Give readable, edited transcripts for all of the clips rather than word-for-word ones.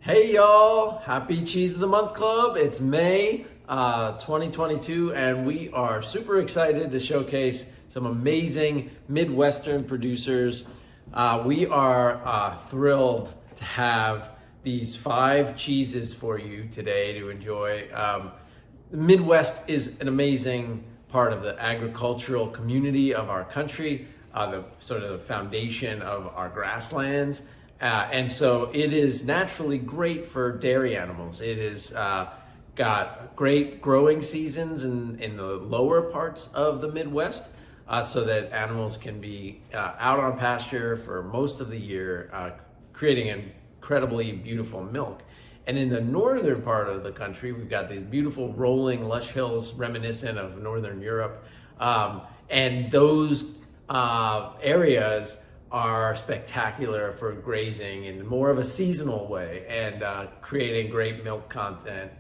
Hey y'all, happy Cheese of the Month Club. It's May 2022 and we are super excited to showcase some amazing Midwestern producers. We are thrilled to have these 5 cheeses for you today to enjoy. The Midwest is an amazing part of the agricultural community of our country, the sort of the foundation of our grasslands. And so it is naturally great for dairy animals. It is got great growing seasons in the lower parts of the Midwest, so that animals can be out on pasture for most of the year, creating incredibly beautiful milk. And in the northern part of the country, we've got these beautiful rolling lush hills reminiscent of Northern Europe. And those areas are spectacular for grazing in more of a seasonal way and creating great milk content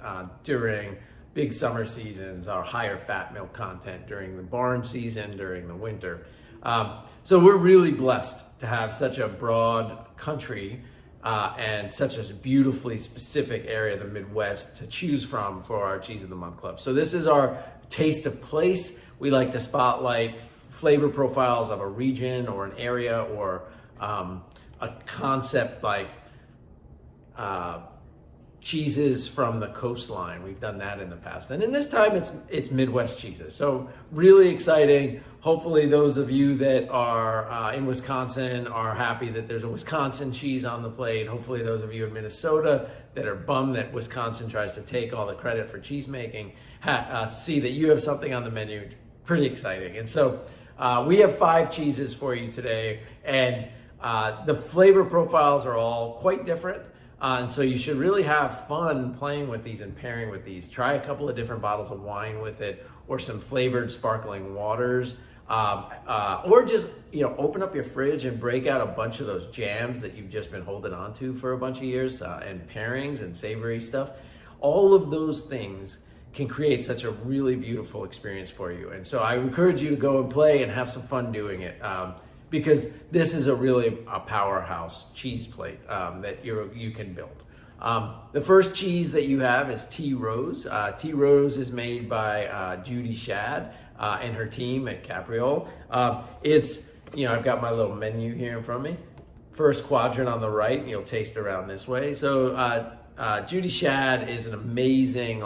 during big summer seasons, or higher fat milk content during the barn season, during the winter. So we're really blessed to have such a broad country and such a beautifully specific area of the Midwest to choose from for our Cheese of the Month Club. So this is our taste of place. We like to spotlight flavor profiles of a region or an area or a concept like cheeses from the coastline. We've done that in the past. And in this time, it's Midwest cheeses. So really exciting. Hopefully those of you that are in Wisconsin are happy that there's a Wisconsin cheese on the plate. Hopefully those of you in Minnesota that are bummed that Wisconsin tries to take all the credit for cheese making, see that you have something on the menu. Pretty exciting. And so we have 5 cheeses for you today, and the flavor profiles are all quite different. And so you should really have fun playing with these and pairing with these. Try a couple of different bottles of wine with it, or some flavored sparkling waters, or just open up your fridge and break out a bunch of those jams that you've just been holding on to for a bunch of years, and pairings and savory stuff. All of those things can create such a really beautiful experience for you. And so I encourage you to go and play and have some fun doing it, because this is a powerhouse cheese plate that you can build. The first cheese that you have is T. Rose. T. Rose is made by Judy Shad and her team at Capriole. I've got my little menu here in front of me. First quadrant on the right, you'll taste around this way. So Judy Shad is an amazing,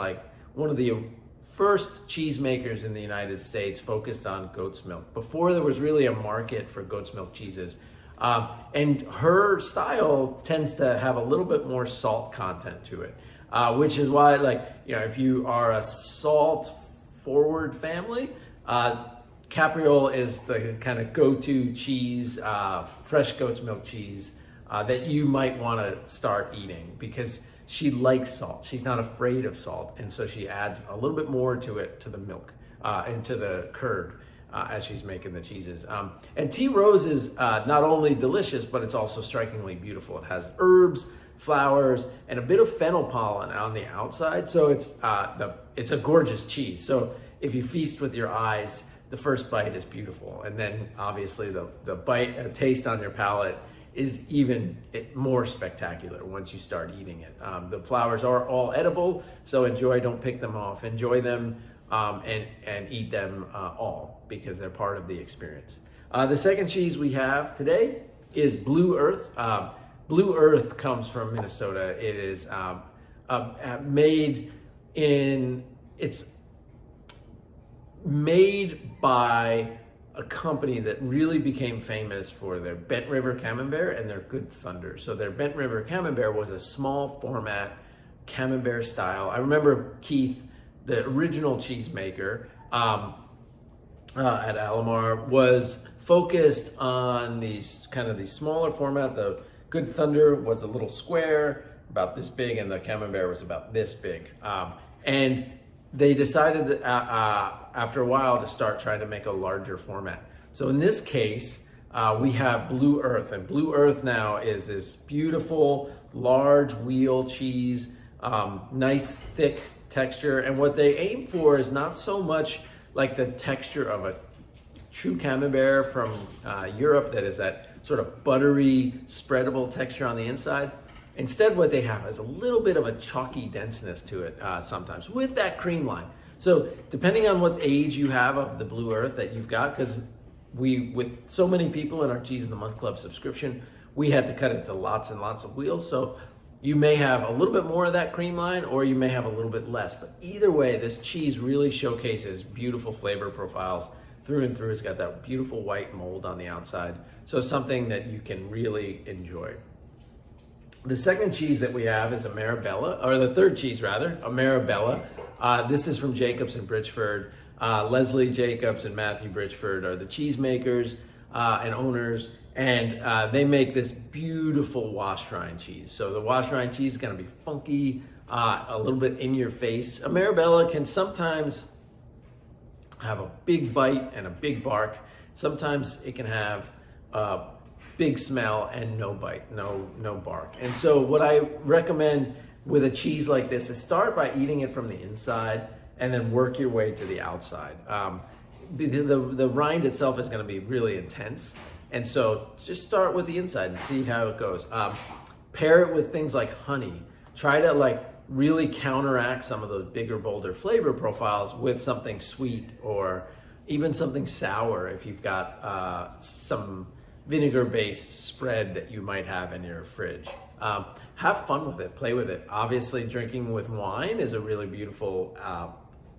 one of the first cheesemakers in the United States focused on goat's milk, before there was really a market for goat's milk cheeses. And her style tends to have a little bit more salt content to it, which is why, if you are a salt forward family, Capriole is the kind of go-to cheese, fresh goat's milk cheese that you might want to start eating, because she likes salt. She's not afraid of salt. And so she adds a little bit more to it, to the milk, and to the curd as she's making the cheeses. And T. Rose is not only delicious, but it's also strikingly beautiful. It has herbs, flowers, and a bit of fennel pollen on the outside. So it's a gorgeous cheese. So if you feast with your eyes, the first bite is beautiful. And then obviously the taste on your palate is even more spectacular once you start eating it. The flowers are all edible, so enjoy, don't pick them off. Enjoy them and eat them all, because they're part of the experience. The second cheese we have today is Blue Earth. Blue Earth comes from Minnesota. It is made by a company that really became famous for their Bent River Camembert and their Good Thunder. So their Bent River Camembert was a small format Camembert style. I remember Keith, the original cheesemaker at Alamar, was focused on these smaller format. The Good Thunder was a little square, about this big, and the Camembert was about this big. And they decided after a while to start trying to make a larger format. So in this case, we have Blue Earth, and Blue Earth now is this beautiful, large wheel cheese, nice thick texture. And what they aim for is not so much like the texture of a true Camembert from Europe, that is that sort of buttery, spreadable texture on the inside. Instead, what they have is a little bit of a chalky denseness to it sometimes with that cream line. So depending on what age you have of the Blue Earth that you've got, because with so many people in our Cheese of the Month Club subscription, we had to cut it to lots and lots of wheels. So you may have a little bit more of that cream line, or you may have a little bit less. But either way, this cheese really showcases beautiful flavor profiles through and through. It's got that beautiful white mold on the outside. So something that you can really enjoy. The second cheese that we have is a Marabella, or the third cheese rather, a Marabella. This is from Jacobs and Bridgeford. Leslie Jacobs and Matthew Bridgeford are the cheesemakers and owners, and they make this beautiful wash rind cheese. So the wash rind cheese is going to be funky, a little bit in your face. A Marabella can sometimes have a big bite and a big bark. Sometimes it can have big smell and no bite, no bark. And so what I recommend with a cheese like this is start by eating it from the inside and then work your way to the outside. The rind itself is going to be really intense, and so just start with the inside and see how it goes. Pair it with things like honey. Try to like really counteract some of those bigger, bolder flavor profiles with something sweet or even something sour if you've got some vinegar-based spread that you might have in your fridge. Have fun with it, play with it. Obviously, drinking with wine is a really beautiful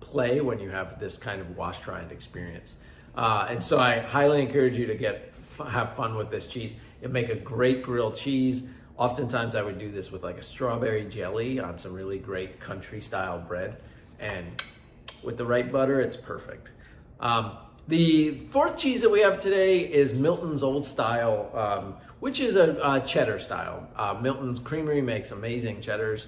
play when you have this kind of wash rind experience. And so I highly encourage you to have fun with this cheese. It'd make a great grilled cheese. Oftentimes I would do this with like a strawberry jelly on some really great country style bread. And with the right butter, it's perfect. The fourth cheese that we have today is Milton's Old Style, which is a cheddar style. Milton's Creamery makes amazing cheddars.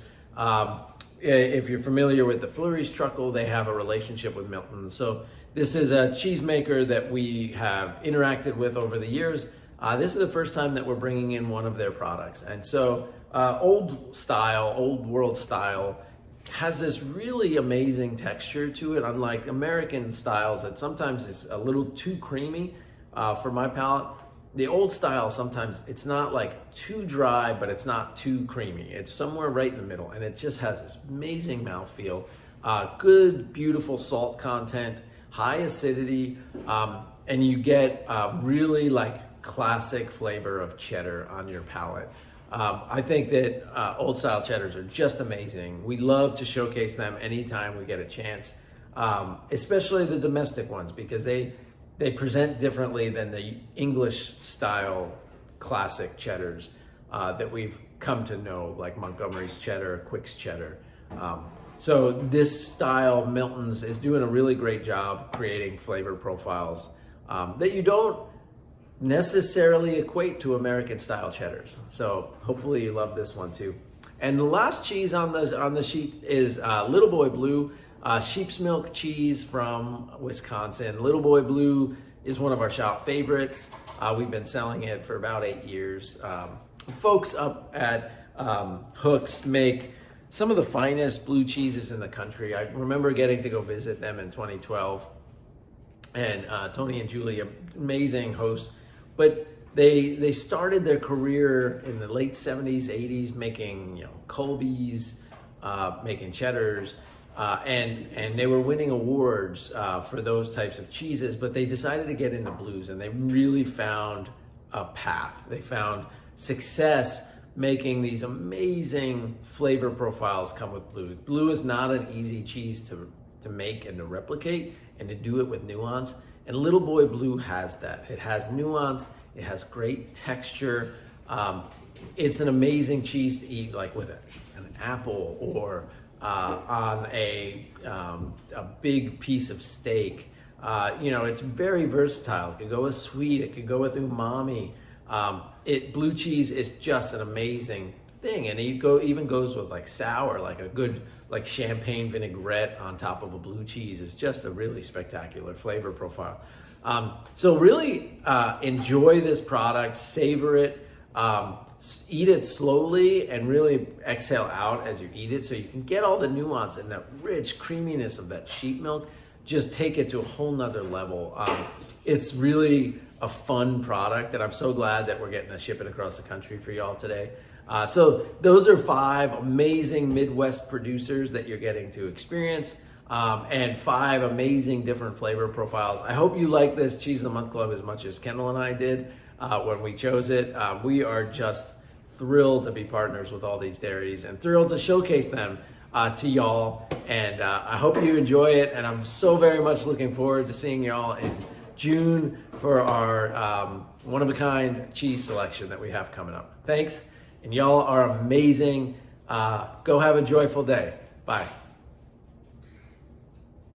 If you're familiar with the Fleury's Truckle, they have a relationship with Milton. So this is a cheesemaker that we have interacted with over the years. This is the first time that we're bringing in one of their products. And so Old World Style, has this really amazing texture to it, unlike American styles that sometimes is a little too creamy for my palate. The Old Style, sometimes it's not like too dry, but it's not too creamy. It's somewhere right in the middle, and it just has this amazing mouthfeel, good, beautiful salt content, high acidity, and you get really like classic flavor of cheddar on your palate. I think that Old Style cheddars are just amazing. We love to showcase them anytime we get a chance, especially the domestic ones, because they present differently than the English style classic cheddars that we've come to know, like Montgomery's cheddar, Quick's cheddar. So this style, Milton's, is doing a really great job creating flavor profiles that you don't necessarily equate to American style cheddars. So hopefully you love this one too. And the last cheese on the sheet is Little Boy Blue, sheep's milk cheese from Wisconsin. Little Boy Blue is one of our shop favorites. We've been selling it for about 8 years. Folks up at Hooks make some of the finest blue cheeses in the country. I remember getting to go visit them in 2012. And Tony and Julie, amazing hosts. But they started their career in the late 70s, 80s, making Colbys, making cheddars, and they were winning awards for those types of cheeses. But they decided to get into blues, and they really found a path. They found success making these amazing flavor profiles come with blue. Blue is not an easy cheese to make and to replicate and to do it with nuance. And Little Boy Blue has that. It has nuance, it has great texture. It's an amazing cheese to eat like with an apple or on a big piece of steak. It's very versatile. It could go with sweet, it could go with umami. Blue cheese is just an amazing thing, and it even goes with like sour, like a good like champagne vinaigrette on top of a blue cheese is just a really spectacular flavor profile. So really enjoy this product, savor it, eat it slowly, and really exhale out as you eat it so you can get all the nuance and that rich creaminess of that sheep milk. Just take it to a whole nother level. It's really a fun product, and I'm so glad that we're getting to ship it across the country for y'all today. So those are 5 amazing Midwest producers that you're getting to experience, and 5 amazing different flavor profiles. I hope you like this Cheese of the Month Club as much as Kendall and I did when we chose it. We are just thrilled to be partners with all these dairies and thrilled to showcase them to y'all. And I hope you enjoy it. And I'm so very much looking forward to seeing y'all in June for our one-of-a-kind cheese selection that we have coming up. Thanks. And y'all are amazing. Go have a joyful day. Bye.